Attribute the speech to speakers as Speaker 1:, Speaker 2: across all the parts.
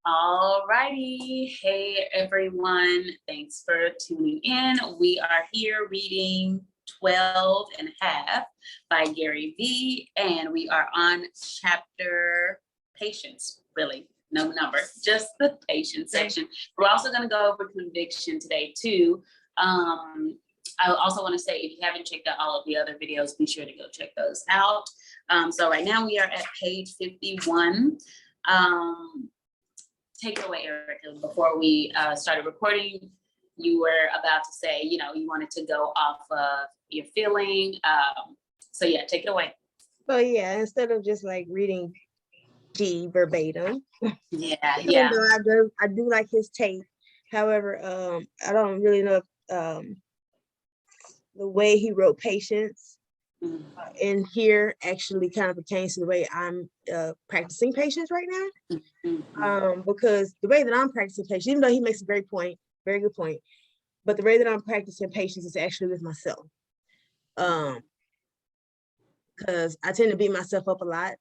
Speaker 1: All righty. Hey, everyone. Thanks for tuning in. We are here reading 12 and a half by GaryVee, and we are on chapter patience, really. No number, just the patience section. We're also going to go over conviction today, too. I also want to say, if you haven't checked out all of the other videos, be sure to go check those out. So right now we are at page 51. Take it away, Erica. Before we started recording, you were about to say, you wanted to go off of your feeling. So yeah, take it away.
Speaker 2: So yeah, instead of just like reading G verbatim.
Speaker 1: Yeah.
Speaker 2: Though I do like his take. However, I don't really know if the way he wrote patience in here actually kind of pertains to the way I'm practicing patience right now. Because the way that I'm practicing patience, even though he makes a very good point, but the way that I'm practicing patience is actually with myself. Because I tend to beat myself up a lot.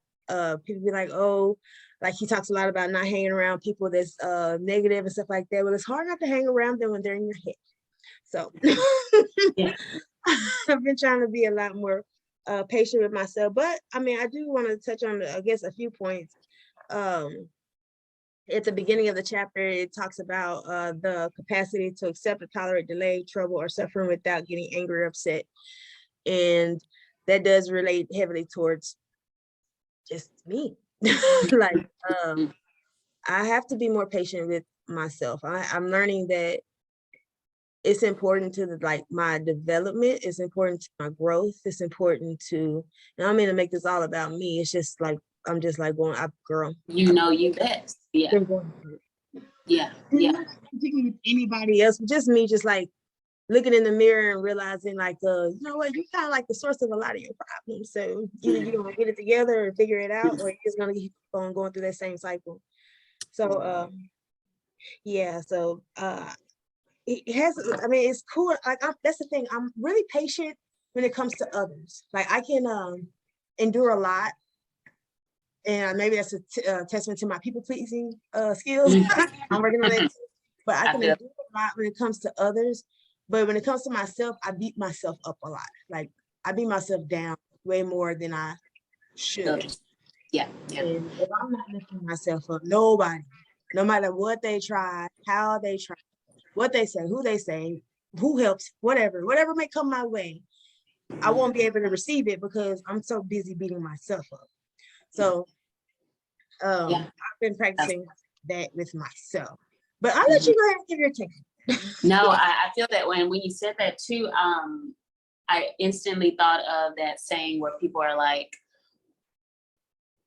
Speaker 2: People be like, oh, like he talks a lot about not hanging around people that's negative and stuff like that. Well, it's hard not to hang around them when they're in your head. So yeah. I've been trying to be a lot more patient with myself. But I mean, I do want to touch on, I guess, a few points. At the beginning of the chapter, it talks about the capacity to accept or tolerate delay, trouble, or suffering without getting angry or upset. And that does relate heavily towards just me. Like, I have to be more patient with myself. I'm learning that it's important to my development. It's important to my growth. It's important to, and I don't mean to make this all about me. It's just like, I'm just like going up, girl.
Speaker 1: You best. Yeah. Yeah.
Speaker 2: Particularly with anybody else, just me, just like looking in the mirror and realizing like, you know what, you're kind of like the source of a lot of your problems. So either you're going to get it together or figure it out, or you're just going to keep on going through that same cycle. So, yeah. So, it has, I mean, it's cool. Like, that's the thing. I'm really patient when it comes to others. Like, I can endure a lot. And maybe that's a testament to my people pleasing skills. I'm working on that too. But I can endure a lot when it comes to others. But when it comes to myself, I beat myself up a lot. Like, I beat myself down way more than I should.
Speaker 1: Yeah.
Speaker 2: And if I'm not lifting myself up, nobody, no matter what they try, how they try, what they say, who helps, whatever may come my way, I won't be able to receive it because I'm so busy beating myself up. So I've been practicing that with myself. But I'll let you go ahead and give your take.
Speaker 1: No, I feel that when you said that too, I instantly thought of that saying where people are like,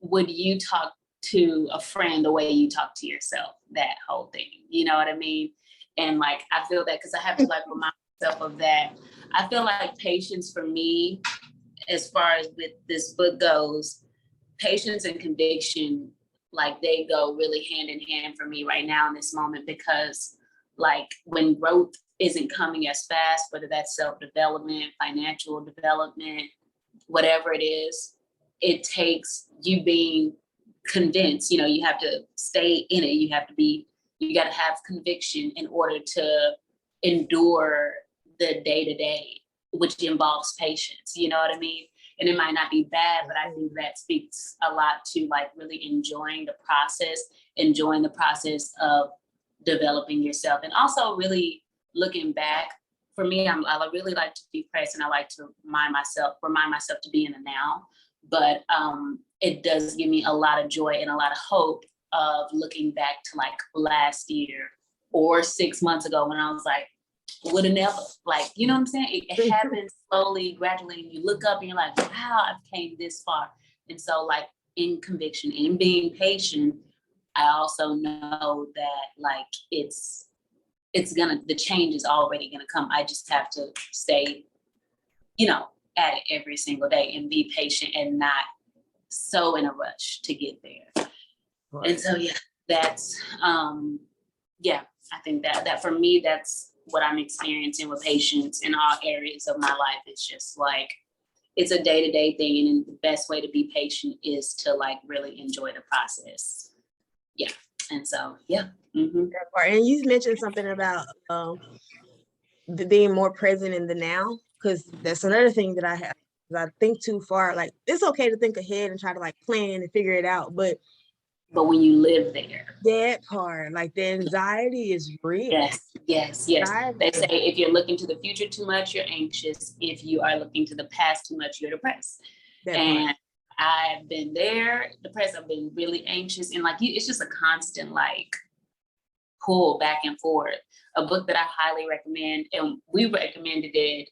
Speaker 1: would you talk to a friend the way you talk to yourself? That whole thing, you know what I mean? And like, I feel that because I have to like remind myself of that. I feel like patience for me, as far as with this book goes, patience and conviction, like they go really hand in hand for me right now in this moment, because like when growth isn't coming as fast, whether that's self-development, financial development, whatever it is, it takes you being convinced, you have to stay in it. You got to have conviction in order to endure the day-to-day, which involves patience, you know what I mean? And it might not be bad, but I think that speaks a lot to like really enjoying the process of developing yourself. And also really looking back. For me, I really like to be present. I like to remind myself to be in the now. But it does give me a lot of joy and a lot of hope of looking back to like last year or 6 months ago when I was like, would have never, like, you know what I'm saying? It happens slowly, gradually, and you look up and you're like, wow, I've came this far. And so like in conviction, in being patient, I also know that like the change is already gonna come. I just have to stay, at it every single day and be patient and not so in a rush to get there. Right. And so, that's, I think that for me, that's what I'm experiencing with patience in all areas of my life. It's just like, it's a day-to-day thing. And the best way to be patient is to like really enjoy the process. Yeah. And so, yeah. Mm-hmm.
Speaker 2: And you mentioned something about being more present in the now, because that's another thing that I have. I think too far. Like, it's okay to think ahead and try to like plan and figure it out, but
Speaker 1: when you live there,
Speaker 2: that part, like the anxiety is real.
Speaker 1: Yes. They say if you're looking to the future too much, you're anxious. If you are looking to the past too much, you're depressed. And I've been there, depressed. I've been really anxious, and like it's just a constant like pull back and forth. A book that I highly recommend, and we recommended it,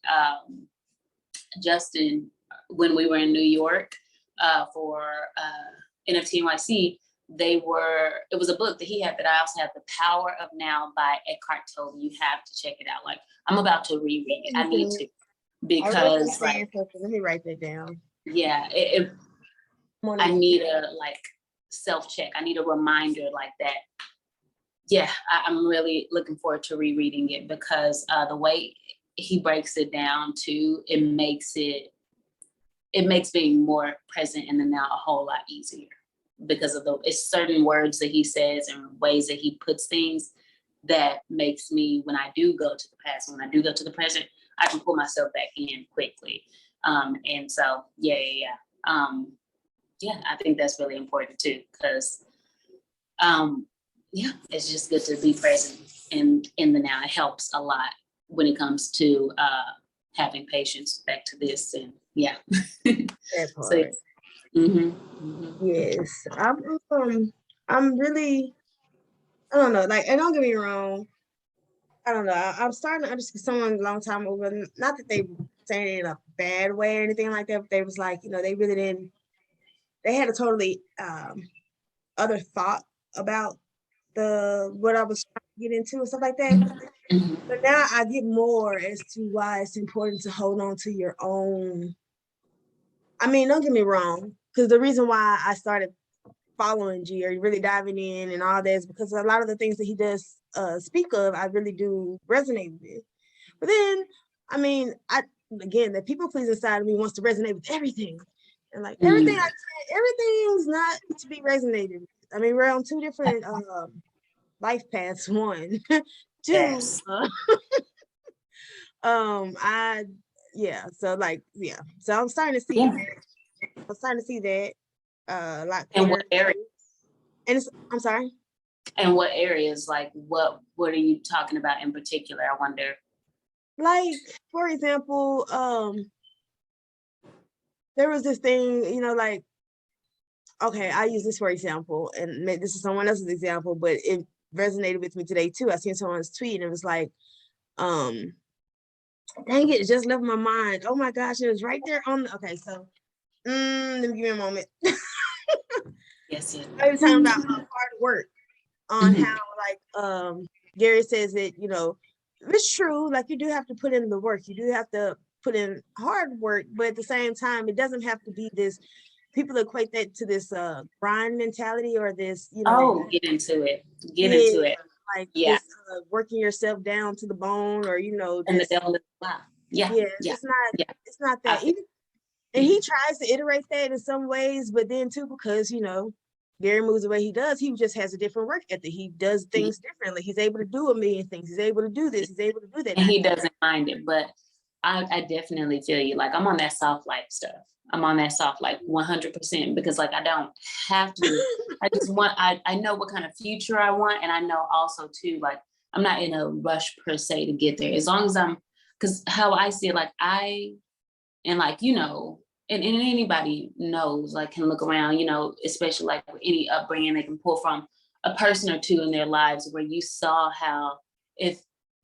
Speaker 1: Justin, when we were in New York for NFT NYC. It was a book that he had that I also have, The Power of Now by Eckhart Tolle. You have to check it out. Like, I'm about to reread it. I need to, because like,
Speaker 2: let me write that down.
Speaker 1: Yeah, I need a like self-check. I need a reminder like that. Yeah, I'm really looking forward to rereading it, because the way he breaks it down too, it makes being more present in the now a whole lot easier, because of it's certain words that he says and ways that he puts things that makes me, when I do go to the past, when I do go to the present, I can pull myself back in quickly. And so, yeah, I think that's really important too, because it's just good to be present in the now. It helps a lot when it comes to having patience. Back to this, and yeah.
Speaker 2: That part.
Speaker 1: So,
Speaker 2: yes, I'm really, I don't know, like, and don't get me wrong, I don't know, I'm starting to understand someone a long time over, not that they saying it in a bad way or anything like that, but they was like, they really didn't, they had a totally other thought about what I was trying to get into and stuff like that. But now I get more as to why it's important to hold on to your own. I mean, don't get me wrong, because the reason why I started following G, or really diving in and all that, is because a lot of the things that he does speak of, I really do resonate with. But then, I mean, again, the people pleasing side of me wants to resonate with everything. And like everything's not to be resonated with. I mean, we're on two different life paths. One, two.
Speaker 1: Yes.
Speaker 2: So like, so I'm starting to see that a lot clearer.
Speaker 1: And what areas?
Speaker 2: And I'm sorry?
Speaker 1: And what areas? Like, what are you talking about in particular? I wonder.
Speaker 2: Like, for example, there was this thing, like, okay, I use this for example, and this is someone else's example, but it resonated with me today too. I seen someone's tweet and it was like, dang it just left my mind. Oh my gosh, it was right there on okay, so let me give me a moment.
Speaker 1: Yes.
Speaker 2: I was talking about hard work, on how like Gary says that, it's true, like you do have to put in the work, you do have to put in hard work, but at the same time, it doesn't have to be this. People equate that to this grind mentality, or this,
Speaker 1: get into it.
Speaker 2: Like this working yourself down to the bone, or
Speaker 1: and the devil is alive.
Speaker 2: It's not that. Even, and he tries to iterate that in some ways, but then too, because Gary moves the way he does, he just has a different work ethic. He does things differently. He's able to do a million things. He's able to do this. He's able to do that.
Speaker 1: And he doesn't mind it. But I definitely feel you. Like, I'm on that soft life stuff. I'm on that soft life 100%, because like, I don't have to. I just want, I know what kind of future I want. And I know also too, like, I'm not in a rush per se to get there. As long as because how I see it, like and anybody knows, like, can look around, especially like any upbringing, they can pull from a person or two in their lives where you saw how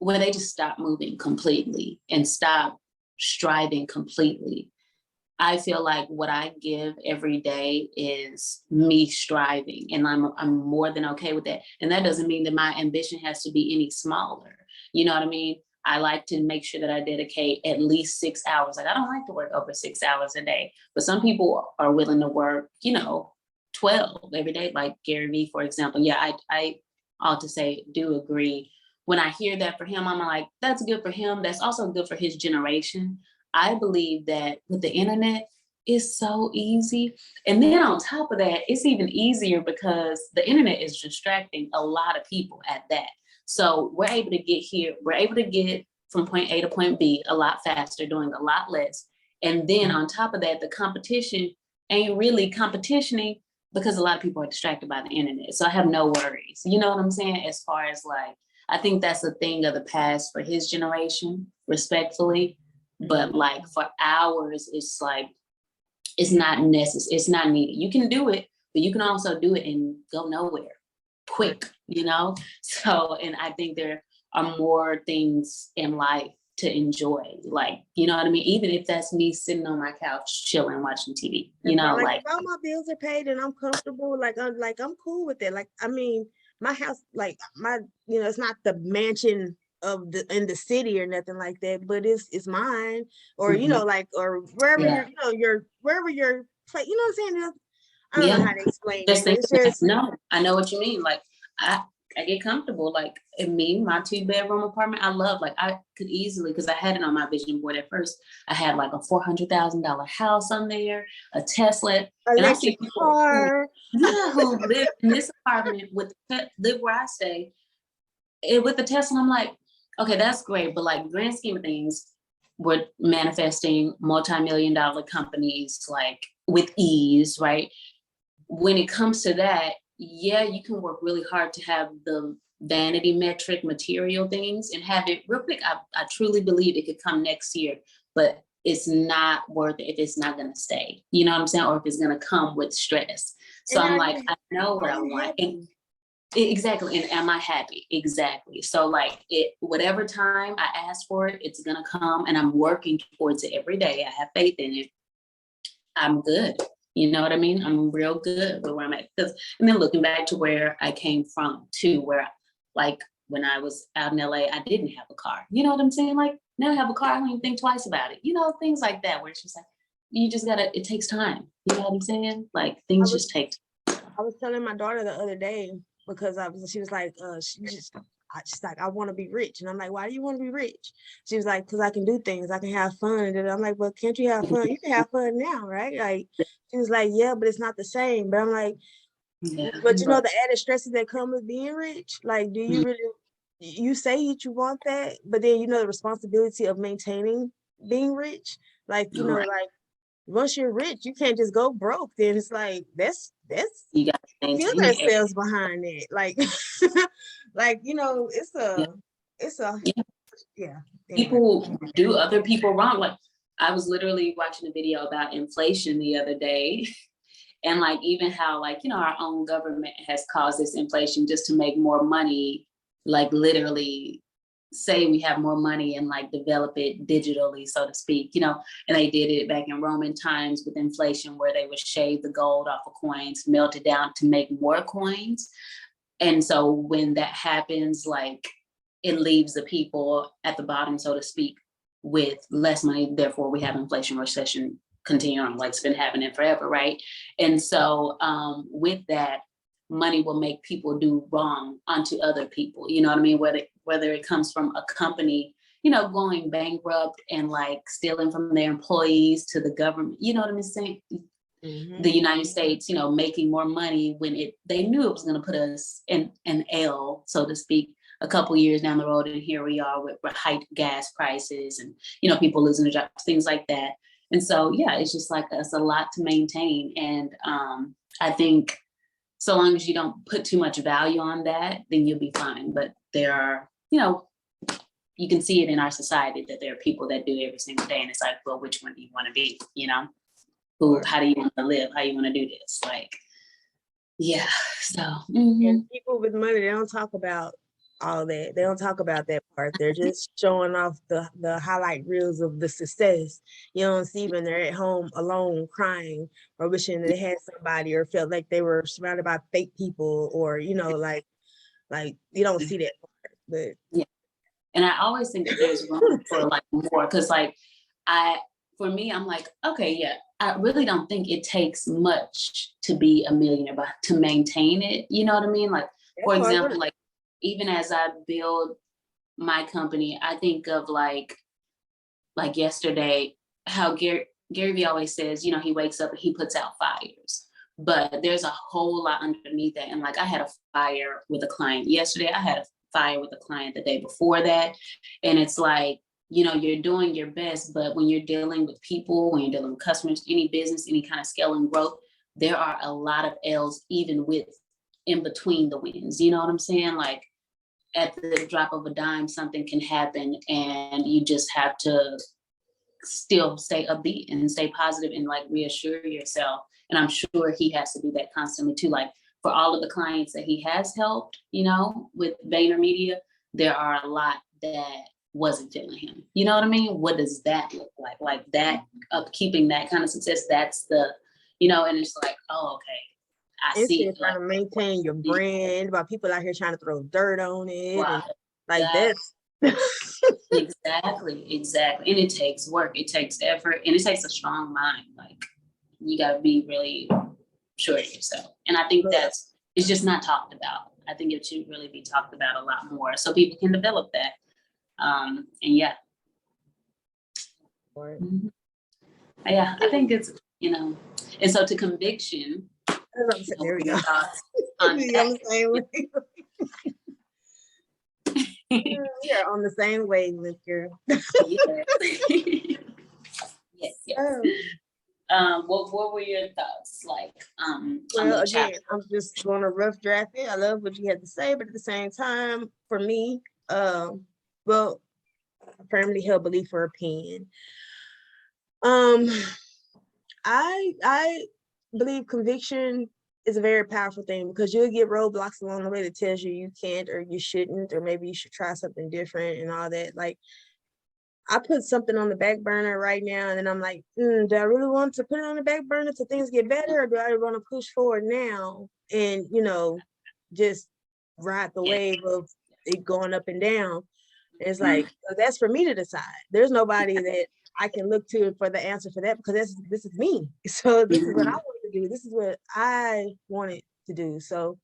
Speaker 1: where they just stop moving completely and stop striving completely. I feel like what I give every day is me striving, and I'm more than okay with that. And that doesn't mean that my ambition has to be any smaller. You know what I mean? I like to make sure that I dedicate at least 6 hours. Like, I don't like to work over 6 hours a day, but some people are willing to work, 12 every day, like GaryVee, for example. Yeah, I ought to say, do agree. When I hear that for him, I'm like, that's good for him. That's also good for his generation. I believe that with the internet, is so easy. And then on top of that, it's even easier because the internet is distracting a lot of people at that. So we're able to get here, we're able to get from point A to point B a lot faster, doing a lot less. And then on top of that, the competition ain't really competitioning because a lot of people are distracted by the internet. So I have no worries. You know what I'm saying? As far as like, I think that's a thing of the past for his generation, respectfully. But like for ours, it's like, it's not necessary. It's not needed. You can do it, but you can also do it and go nowhere quick, you know? So, and I think there are more things in life to enjoy. Like, you know what I mean? Even if that's me sitting on my couch, chilling, watching TV, you know, like
Speaker 2: if all my bills are paid and I'm comfortable, I'm cool with it. Like, I mean, my house, like my, it's not the mansion of in the city or nothing like that, but it's mine, or or wherever wherever your place, you know what I'm saying? I don't know how to explain it, but it's just
Speaker 1: no, I know what you mean. Like I get comfortable. Like in me, my 2-bedroom apartment, I love, like I could easily, because I had it on my vision board at first. I had like a $400,000 house on there, a Tesla, and I see people who live in this apartment live where I stay with the Tesla. I'm like, okay, that's great, but like grand scheme of things, we're manifesting multi-million-dollar companies like with ease, right? When it comes to that, yeah, you can work really hard to have the vanity metric material things and have it real quick. I truly believe it could come next year, but it's not worth it if it's not going to stay. You know what I'm saying? Or if it's going to come with stress. So I'm like, I know what I want. And exactly. And am I happy? Exactly. So like whatever time I ask for it, it's going to come, and I'm working towards it every day. I have faith in it. I'm good. You know what I mean? I'm real good with where I'm at. And then looking back to where I came from too, where like when I was out in LA, I didn't have a car. You know what I'm saying? Like now I have a car, I don't even think twice about it. You know, things like that, where it's just like, you just gotta, it takes time. You know what I'm saying? Like things just take time.
Speaker 2: I was telling my daughter the other day, because she was like, she's like, I want to be rich. And I'm like, why do you want to be rich? She was like, because I can do things, I can have fun. And I'm like, well, can't you have fun? You can have fun now, right? Like, she was like, yeah, but it's not the same. But I'm like, but the added stresses that come with being rich, like, do you really, you say that you want that, but then the responsibility of maintaining being rich, like, like once you're rich, you can't just go broke. Then it's like,
Speaker 1: you got to
Speaker 2: feel themselves behind it. Like, it's a
Speaker 1: People do other people wrong. Like I was literally watching a video about inflation the other day. And like, even how like, our own government has caused this inflation just to make more money, like literally say we have more money and like develop it digitally, so to speak, and they did it back in Roman times with inflation, where they would shave the gold off of coins, melt it down to make more coins. And so when that happens, like it leaves the people at the bottom, so to speak, with less money. Therefore, we have inflation, recession continue on, like it's been happening forever, right? And so with that, money will make people do wrong onto other people. You know what I mean? Whether it comes from a company, going bankrupt and like stealing from their employees, to the government, you know what I'm saying? Mm-hmm. The United States, making more money when they knew it was going to put us in an L, so to speak, a couple years down the road. And here we are with high gas prices and, people losing their jobs, things like that. And so, yeah, it's just like it's a lot to maintain. And I think so long as you don't put too much value on that, then you'll be fine. But there are, you can see it in our society that there are people that do it every single day. And it's like, well, which one do you want to be? How do you want to live? How you want to do this? Like, yeah. So
Speaker 2: and people with money, they don't talk about all that. They don't talk about that part. They're just showing off the highlight reels of the success. You don't see when they're at home alone crying or wishing they had somebody, or felt like they were surrounded by fake people, or like you don't see that part. But
Speaker 1: yeah. And I always think that there's room for like more, because like for me, I'm like, okay, yeah, I really don't think it takes much to be a millionaire, but to maintain it, you know what I mean? Like, for example, like even as I build my company, I think of like yesterday, how GaryVee always says, you know, he wakes up and he puts out fires, but there's a whole lot underneath that. And like, I had a fire with a client yesterday. I had a fire with a client the day before that. And it's like, you know, you're doing your best, but when you're dealing with people, when you're dealing with customers, any business, any kind of scale and growth, there are a lot of L's even with in between the wins. You know what I'm saying? Like, at the drop of a dime, something can happen, and you just have to still stay upbeat and stay positive and like reassure yourself. And I'm sure he has to do that constantly too. Like, for all of the clients that he has helped, you know, with VaynerMedia, there are a lot that wasn't feeling him. You know what I mean? What does that look like? Like, that upkeeping that kind of success, that's the, you know, and it's like, oh, okay. I
Speaker 2: It's
Speaker 1: see
Speaker 2: just
Speaker 1: it.
Speaker 2: trying
Speaker 1: Like,
Speaker 2: to maintain your brand, about people out here trying to throw dirt on it,
Speaker 1: wow,
Speaker 2: and like
Speaker 1: that,
Speaker 2: that's
Speaker 1: exactly. And it takes work, it takes effort, and it takes a strong mind. Like, you got to be really sure of yourself. And I think it's just not talked about. I think it should really be talked about a lot more so people can develop that. And yeah. Mhm. Yeah, I think it's, you know, and so to conviction,
Speaker 2: there we go.
Speaker 1: your thoughts on
Speaker 2: We on the same way.
Speaker 1: that?
Speaker 2: We are on the same wavelength, girl.
Speaker 1: Yes. What were your thoughts like on
Speaker 2: Well,
Speaker 1: the
Speaker 2: again,
Speaker 1: chapter?
Speaker 2: I'm just going to rough draft it. I love what you had to say, but at the same time, for me, well, firmly held belief or opinion. I believe conviction is a very powerful thing, because you'll get roadblocks along the way that tells you can't, or you shouldn't, or maybe you should try something different and all that. Like, I put something on the back burner right now, and then I'm like, do I really want to put it on the back burner till things get better, or do I want to push forward now and, you know, just ride the wave of it going up and down? And it's like, that's for me to decide. There's nobody that I can look to for the answer for that, because this is me. So this is what I wanted to do. This is what I wanted to do. So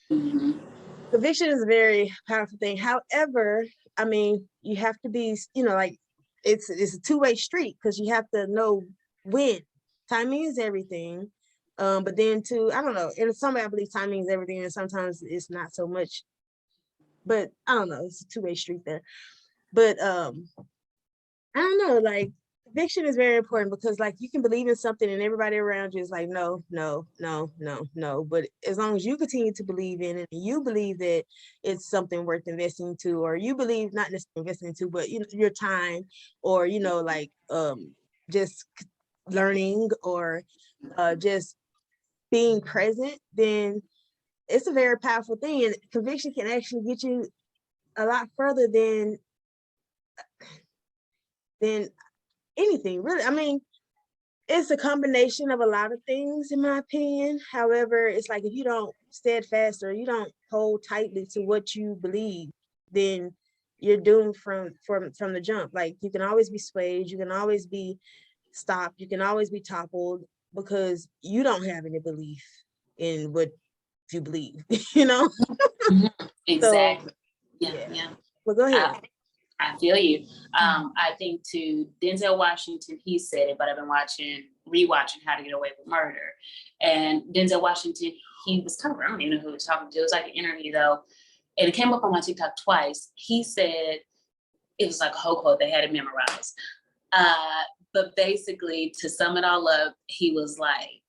Speaker 2: conviction is a very powerful thing. However, I mean, you have to be, you know, like, it's a two-way street, because you have to know when. Timing is everything. But then too, I don't know. In some way, I believe timing is everything, and sometimes it's not so much. But I don't know. It's a two-way street there. But I don't know. Like, conviction is very important, because like, you can believe in something and everybody around you is like, no, no, no, no, no. But as long as you continue to believe in it, and you believe that it's something worth investing into, or you believe, not necessarily investing into, but, you know, your time, or, you know, like, just learning, or just being present, then it's a very powerful thing. And conviction can actually get you a lot further than anything, really. I mean, it's a combination of a lot of things, in my opinion. However, it's like, if you don't steadfast, or you don't hold tightly to what you believe, then you're doomed from the jump. Like, you can always be swayed, you can always be stopped, you can always be toppled, because you don't have any belief in what you believe, you know?
Speaker 1: Exactly.
Speaker 2: So,
Speaker 1: Yeah.
Speaker 2: Well, go ahead.
Speaker 1: I feel you. I think to Denzel Washington, he said it, but I've been rewatching How to Get Away with Murder. And Denzel Washington, he was talking, I don't even know who he was talking to. It was like an interview though. And it came up on my TikTok twice. He said, it was like a whole quote, they had it memorized. But basically, to sum it all up, he was like,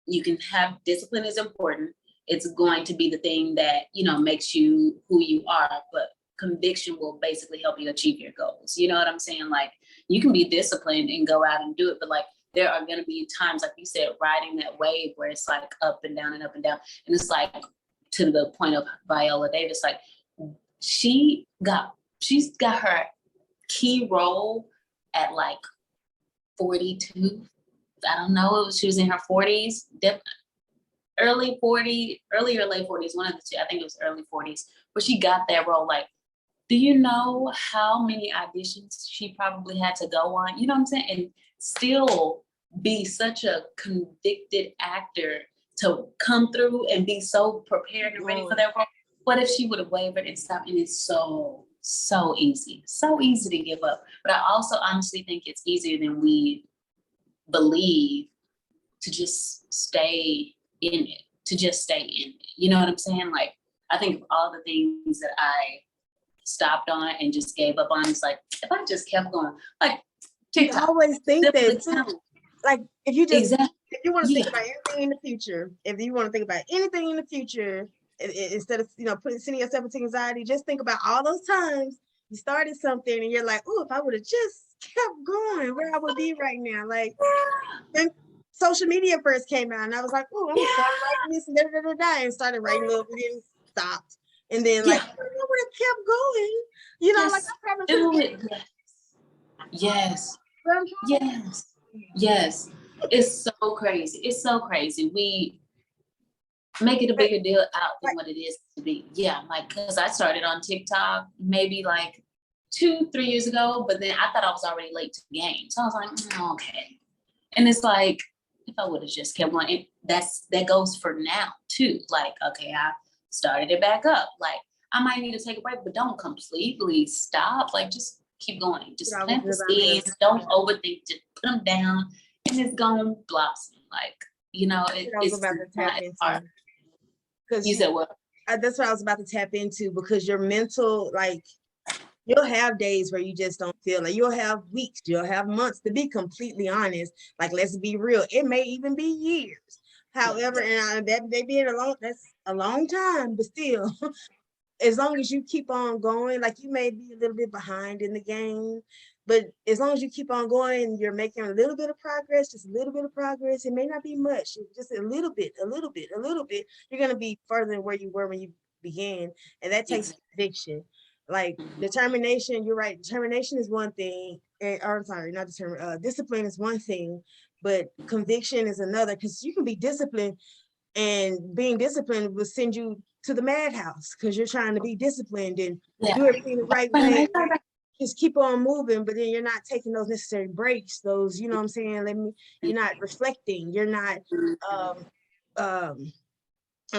Speaker 1: you can have, discipline is important. It's going to be the thing that, you know, makes you who you are, but conviction will basically help you achieve your goals. You know what I'm saying? Like, you can be disciplined and go out and do it, but like, there are going to be times, like you said, riding that wave where it's like up and down and up and down. And it's like, to the point of Viola Davis, like, she's got her key role at like 42. I don't know. She was in her 40s, early or late 40s, one of the two. I think it was early 40s, but she got that role. Like, do you know how many auditions she probably had to go on? You know what I'm saying? And still be such a convicted actor to come through and be so prepared and ready for that role. What if she would have wavered and stopped? And it's so easy to give up. But I also honestly think it's easier than we believe to just stay in it, You know what I'm saying? Like, I think of all the things that I stopped on and just gave up on, it's like, if I just kept going, like TikTok.
Speaker 2: I always think that too. Like, if you just,
Speaker 1: Exactly.
Speaker 2: if you want to think about anything in the future, instead of, sending yourself into anxiety, just think about all those times you started something and you're like, oh, if I would have just kept going, where I would be right now. Like, when social media first came out, and I was like, oh, I'm gonna start writing this and started writing little videos, stopped. And then like, I would have kept going. Like I probably
Speaker 1: Yes. It's so crazy. We make it a bigger deal out than what it is to be. Yeah, like, because I started on TikTok maybe like 2-3 years ago, but then I thought I was already late to the game. So I was like, okay. And it's like, if I would have just kept going, that goes for now too. Like, okay, I started it back up. Like, I might need to take a break, but don't completely stop. Like, just keep going. Just plant the seeds. Don't overthink. Just put them down, and it's gonna blossom. Like, it's
Speaker 2: about to tap into.
Speaker 1: Because you said what?
Speaker 2: That's what I was about to tap into, because your mental, like, you'll have days where you just don't feel like, you'll have weeks, you'll have months, to be completely honest. Like, let's be real, it may even be years. However, and that may be that's a long time, but still, as long as you keep on going, like, you may be a little bit behind in the game, but as long as you keep on going, you're making a little bit of progress, just a little bit of progress. It may not be much, just a little bit. You're going to be further than where you were when you began. And that takes conviction. Like, determination, you're right. Determination is one thing. Discipline is one thing, but conviction is another, because you can be disciplined, and being disciplined will send you to the madhouse because you're trying to be disciplined and do everything the right way. Just keep on moving, but then you're not taking those necessary breaks. Those, you know what I'm saying? You're not reflecting. You're not. I'm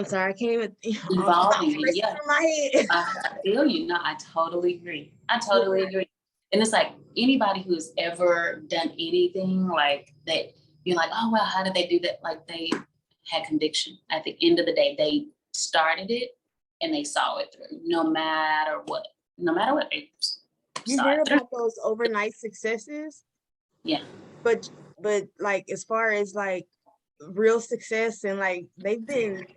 Speaker 2: sorry, I can't even.
Speaker 1: Evolving.
Speaker 2: Yeah. In my head.
Speaker 1: I feel you. No, I totally agree. And it's like, anybody who's ever done anything like that, you're like, oh well, how did they do that? Like, they had conviction. At the end of the day, they started it and they saw it through, no matter what.
Speaker 2: You hear about those overnight successes?
Speaker 1: Yeah.
Speaker 2: But like, as far as like real success, and like, they've been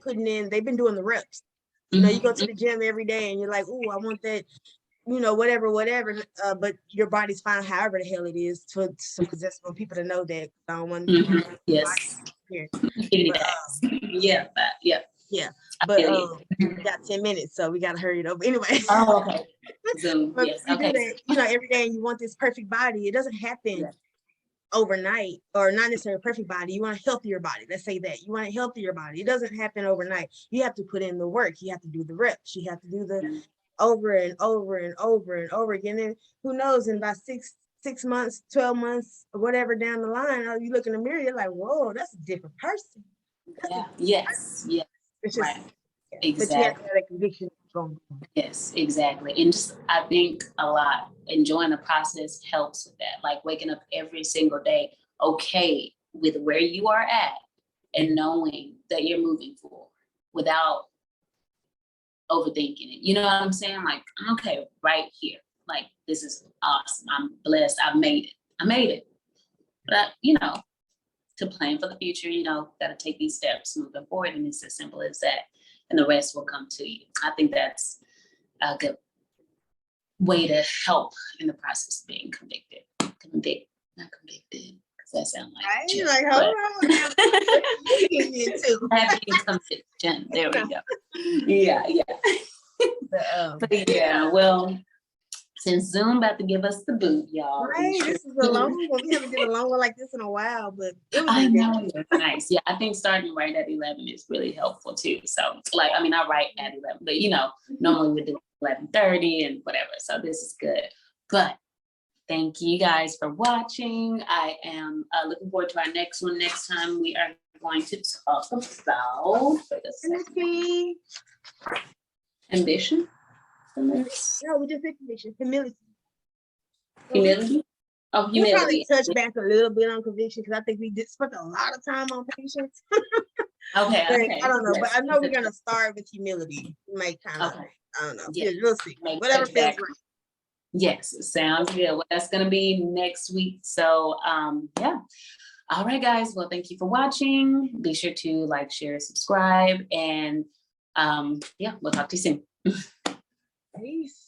Speaker 2: doing the reps. You go to the gym every day and you're like, oh, I want that, whatever. But your body's fine, however the hell it is, for some successful people to know that. I don't want
Speaker 1: yes.
Speaker 2: Here.
Speaker 1: Yeah.
Speaker 2: But we got 10 minutes, so we gotta hurry it over. Anyway.
Speaker 1: Oh, okay. Zoom.
Speaker 2: But
Speaker 1: yes.
Speaker 2: you do that, every day, and you want this perfect body. It doesn't happen overnight, or not necessarily a perfect body. You want a healthier body. Let's say that. You want a healthier body. It doesn't happen overnight. You have to put in the work. You have to do the reps. You have to do the over and over and over and over again. And who knows, in about 6 months, 12 months, or whatever down the line, you look in the mirror, you're like, whoa, that's a different person.
Speaker 1: Yes.
Speaker 2: It's just,
Speaker 1: right. Exactly.
Speaker 2: But you have to have that conviction going.
Speaker 1: Yes, exactly. And just, I think a lot, enjoying the process helps with that. Like, waking up every single day, okay with where you are at, and knowing that you're moving forward without overthinking it. You know what I'm saying? Like, I'm okay right here. Like, this is awesome. I'm blessed. I made it. But, to plan for the future, got to take these steps moving forward. And it's as simple as that. And the rest will come to you. I think that's a good way to help in the process of being convicted. Not convicted, because that sounds like
Speaker 2: jail, like, hold on.
Speaker 1: Having conviction. There we go. Yeah. But yeah, well, since Zoom about to give us the boot, y'all.
Speaker 2: Right, this is a long one. We haven't did a long one like this in a while, but it was
Speaker 1: I know, it's nice. Yeah, I think starting right at 11 is really helpful too. So, like, I write at 11, but normally we do 11:30 and whatever. So this is good. But thank you guys for watching. I am looking forward to our next one. Next time we are going to talk about ambition.
Speaker 2: No, we just said conviction. Humility.
Speaker 1: Humility? Oh,
Speaker 2: We'll probably
Speaker 1: humility.
Speaker 2: touch back a little bit on conviction because I think we did spend a lot of time on patience.
Speaker 1: Okay,
Speaker 2: But
Speaker 1: okay.
Speaker 2: I don't know, but
Speaker 1: Yes.
Speaker 2: I know we're gonna start with humility. We might kind of,
Speaker 1: Okay.
Speaker 2: I don't know.
Speaker 1: Yeah.
Speaker 2: We'll see.
Speaker 1: Make
Speaker 2: Whatever
Speaker 1: touch
Speaker 2: feels
Speaker 1: back.
Speaker 2: right.
Speaker 1: Yes, sounds good. Well, that's gonna be next week. So yeah. All right, guys. Well, thank you for watching. Be sure to like, share, subscribe, and yeah, we'll talk to you soon.
Speaker 2: Peace.